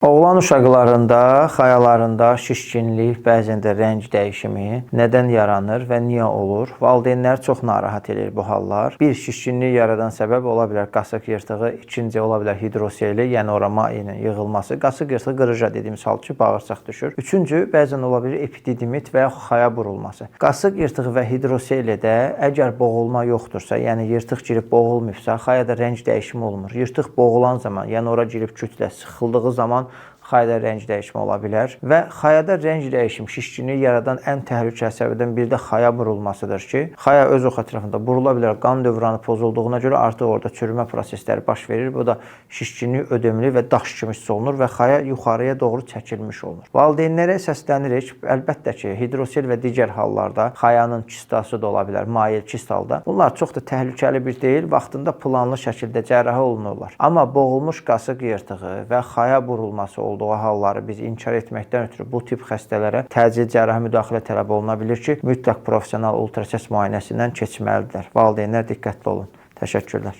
Oğlan uşaqlarında, xayalarında şişkinlik, bəzən də rəng dəyişimi nədən yaranır və niyə olur? Valideynləri çox narahat edir bu hallar. Bir, şişkinlik yaradan səbəb ola bilər qasıq yırtığı, ikinci ola bilər hidroseli, yəni ora mayenin yığılması. Qasıq yırtığı qırıja dediyimiz hal ki, bağırsaq düşür. Üçüncü, bəzən ola bilər epididimit və yaxud xaya burulması. Qasıq yırtığı və hidroselidə əgər boğulma yoxdursa, yəni yırtıq girib boğulmayıbsa, xayada rəng dəyişimi olmur. Yırtıq boğulan zaman, yəni ora girib kütlə sıxıldığı zaman xayada rəng dəyişimi ola bilər və xayada rəng dəyişimi, şişkinliyi yaradan ən təhlükəli səbəbdən biri də xaya burulmasıdır ki, xaya öz ox ətrafında burula bilər, qan dövranı pozulduğuna görə artıq orada çürümə prosesləri baş verir. Bu da şişkinlik ödemli və daş kimi hiss olunur və xaya yuxarıya doğru çəkilmiş olunur. Valideynlərə səslənirik, əlbəttə ki, hidrosel və digər hallarda xayanın kistası da ola bilər, mayel kist halda. Bunlar çox da təhlükəli bir deyil, vaxtında planlı şəkildə cərrahi olunurlar. Amma boğulmuş qasıq yırtığı və xaya burulması olduğu halları biz inkar etməkdən ötürü bu tip xəstələrə təcili cərrahi müdaxilə tələb oluna bilər ki, mütləq professional ultrasəs müayinəsindən keçməlidirlər. Valideynlər diqqətli olun. Təşəkkürlər.